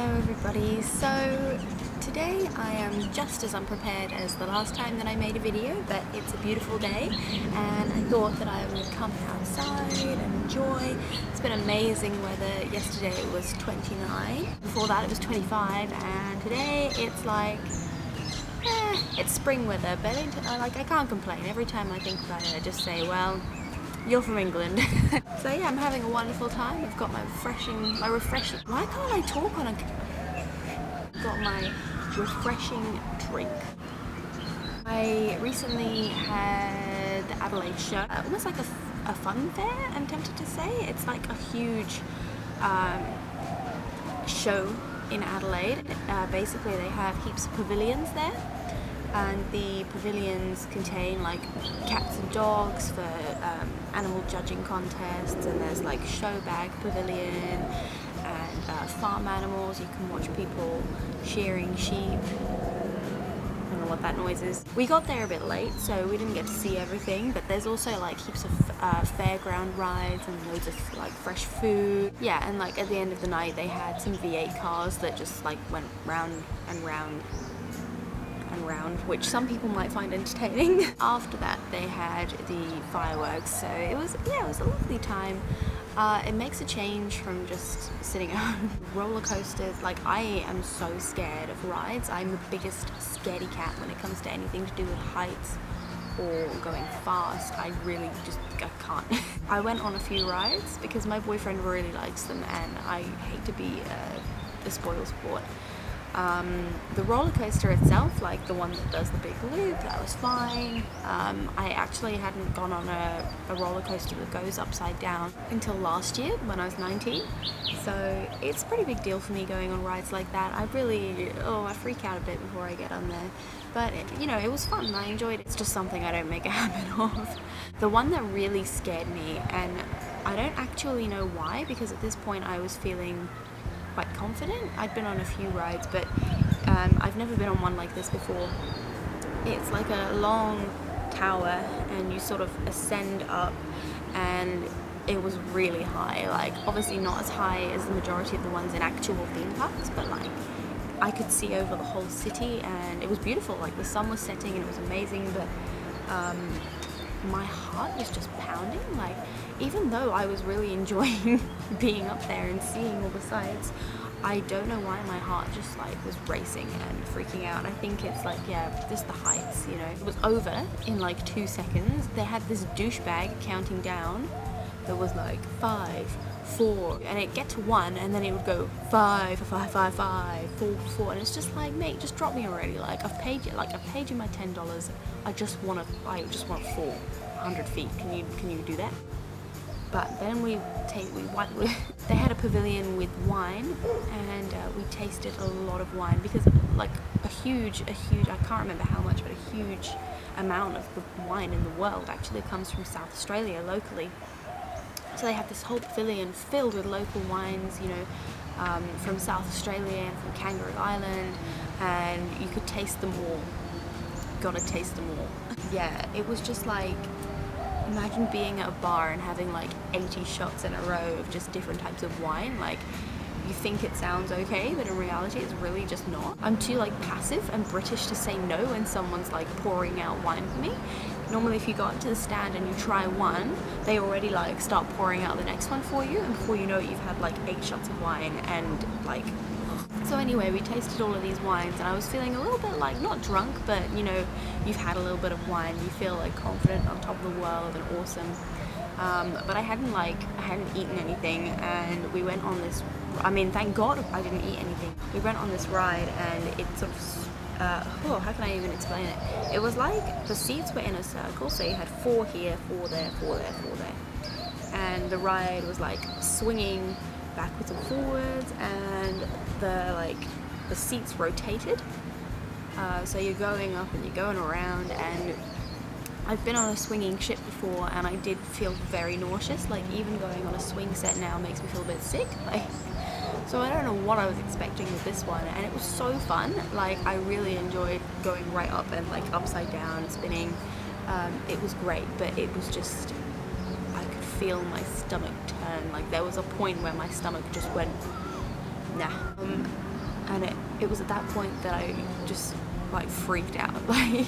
Hello everybody, so today I am just as unprepared as the last time that I made a video, but it's a beautiful day and I thought that I would come outside and enjoy. It's been amazing weather. Yesterday it was 29, before that it was 25, and today it's like, it's spring weather, but I can't complain. Every time I think about it I just say, well, you're from England. So yeah, I'm having a wonderful time. I've got my refreshing, why can't I talk on a, got my refreshing drink. I recently had the Adelaide show, almost like a fun fair, I'm tempted to say. It's like a huge show in Adelaide. Basically they have heaps of pavilions there, and the pavilions contain like cats and dogs for animal judging contests, and there's like show bag pavilion and farm animals. You can watch people shearing sheep. I don't know what that noise is. We got there a bit late, so we didn't get to see everything, but there's also like heaps of fairground rides and loads of like fresh food. Yeah, and like at the end of the night they had some V8 cars that just like went round and round and round, which some people might find entertaining. After that they had the fireworks, so it was a lovely time. It makes a change from just sitting at home. Roller coasters, like I am so scared of rides. I'm the biggest scaredy cat when it comes to anything to do with heights or going fast. I can't. I went on a few rides because my boyfriend really likes them and I hate to be a spoil sport. The roller coaster itself, like the one that does the big loop, that was fine. I actually hadn't gone on a roller coaster that goes upside down until last year when I was 19, so it's a pretty big deal for me going on rides like that. I freak out a bit before I get on there, but it was fun. I enjoyed it. It's just something I don't make a habit of. The one that really scared me, and I don't actually know why, because at this point I was feeling quite confident. I'd been on a few rides, but I've never been on one like this before. It's like a long tower and you sort of ascend up, and it was really high. Like obviously not as high as the majority of the ones in actual theme parks, but like I could see over the whole city and it was beautiful. Like the sun was setting and it was amazing, but my heart was just pounding. Like even though I was really enjoying being up there and seeing all the sights, I don't know why my heart just like was racing and freaking out. I think it's like, just the heights, It was over in like 2 seconds. They had this douchebag counting down that was like 5, 4, and it'd get to 1 and then it would go 5, 5, 5, 5, 4, 4, and it's just like, mate, just drop me already. Like I've paid you my $10. I just want to fall 100 feet. Can you do that? But then they had a pavilion with wine, and we tasted a lot of wine because like a huge, I can't remember how much, but a huge amount of the wine in the world actually comes from South Australia locally. So they have this whole pavilion filled with local wines, from South Australia and from Kangaroo Island, and you could taste them all. Gotta taste them all. Yeah, it was just like, imagine being at a bar and having like 80 shots in a row of just different types of wine. Like you think it sounds okay, but in reality it's really just not. I'm too like passive and British to say no when someone's like pouring out wine for me. Normally if you go up to the stand and you try one, they already like start pouring out the next one for you, and before you know it you've had like 8 shots of wine and like. So anyway, we tasted all of these wines and I was feeling a little bit like, not drunk, but you've had a little bit of wine, you feel like confident, on top of the world and awesome. But I hadn't eaten anything, and we went on this, thank God I didn't eat anything. We went on this ride and it sort of, how can I even explain it? It was like the seats were in a circle, so you had 4 here, 4 there, 4 there, 4 there. And the ride was like swinging backwards and forwards, and the seats rotated, so you're going up and you're going around, and I've been on a swinging ship before and I did feel very nauseous. Like even going on a swing set now makes me feel a bit sick. So I don't know what I was expecting with this one, and it was so fun. Like I really enjoyed going right up and like upside down, spinning. It was great, but it was just, I could feel my stomach turn. Like there was a point where my stomach just went, nah. And it was at that point that I just like freaked out. Like,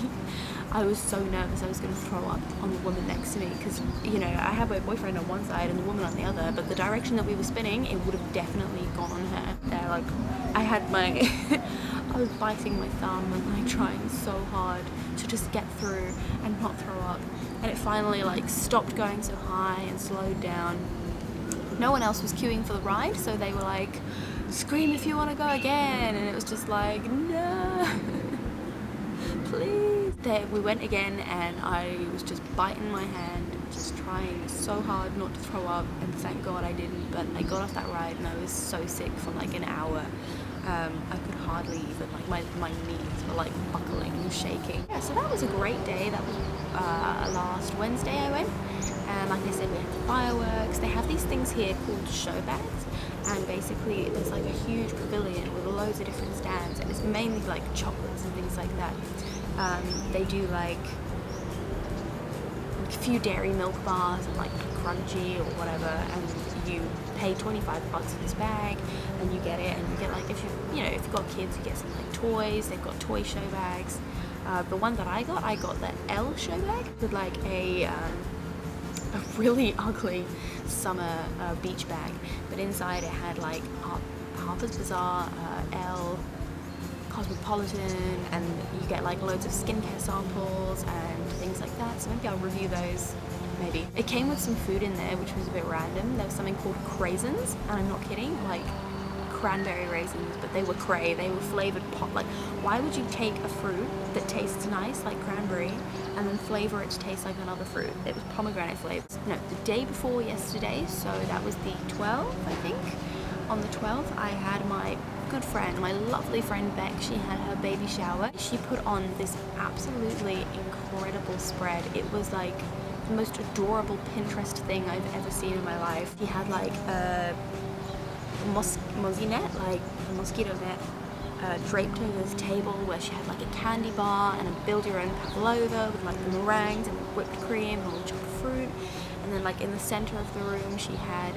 I was so nervous I was going to throw up on the woman next to me, because, you know, I have my boyfriend on one side and the woman on the other, but the direction that we were spinning, it would have definitely gone on her. There, like, I had my I was biting my thumb and like trying so hard to just get through and not throw up, and it finally like stopped going so high and slowed down. No one else was queuing for the ride, so they were like, scream if you want to go again, and it was just like, no. Please. We went again, and I was just biting my hand, just trying so hard not to throw up, and thank God I didn't. But I got off that ride and I was so sick for like an hour. I could hardly even, like my knees were like buckling and shaking. Yeah, so that was a great day. That was last Wednesday I went, and like I said, we had the fireworks. They have these things here called show bags, and basically there's like a huge pavilion with loads of different stands, and it's mainly like chocolates and things like that. They do like a few dairy milk bars and like crunchy or whatever, and you pay $25 for this bag and you get it, and you get like, if you've got kids, you get some like toys. They've got toy show bags. The one that I got the L show bag with like a really ugly summer beach bag, but inside it had like Harper's Bazaar, L, Cosmopolitan, and you get like loads of skincare samples and things like that. So maybe I'll review those. Maybe. It came with some food in there, which was a bit random. There was something called craisins, and I'm not kidding, like cranberry raisins, but they were cray. They were flavored pot. Like, why would you take a fruit that tastes nice, like cranberry, and then flavor it to taste like another fruit? It was pomegranate flavors. No, the day before yesterday, so that was the 12th, I think. On the 12th, I had my good friend, my lovely friend Beck. She had her baby shower. She put on this absolutely incredible spread. It was like the most adorable Pinterest thing I've ever seen in my life. She had like a mosquito net draped over this table, where she had like a candy bar and a build-your-own pavlova with like the meringues and whipped cream and all the chopped fruit. And then like in the center of the room, she had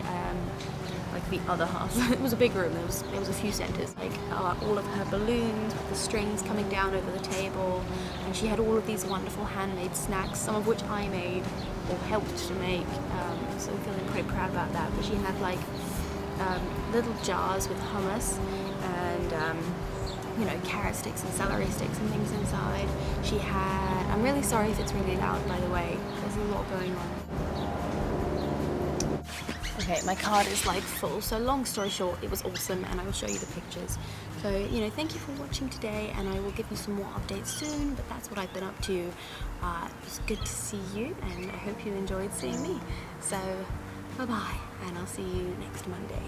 like the other half. It was a big room. There was a few centers, like all of her balloons with the strings coming down over the table, and she had all of these wonderful handmade snacks, some of which I made or helped to make. So I'm feeling pretty proud about that. But she had like little jars with hummus and carrot sticks and celery sticks and things inside. She had, I'm really sorry if it's really loud, by the way. There's a lot going on. Okay, my card is like full, so long story short, it was awesome, and I will show you the pictures. So, thank you for watching today, and I will give you some more updates soon, but that's what I've been up to. It was good to see you, and I hope you enjoyed seeing me. So, bye-bye, and I'll see you next Monday.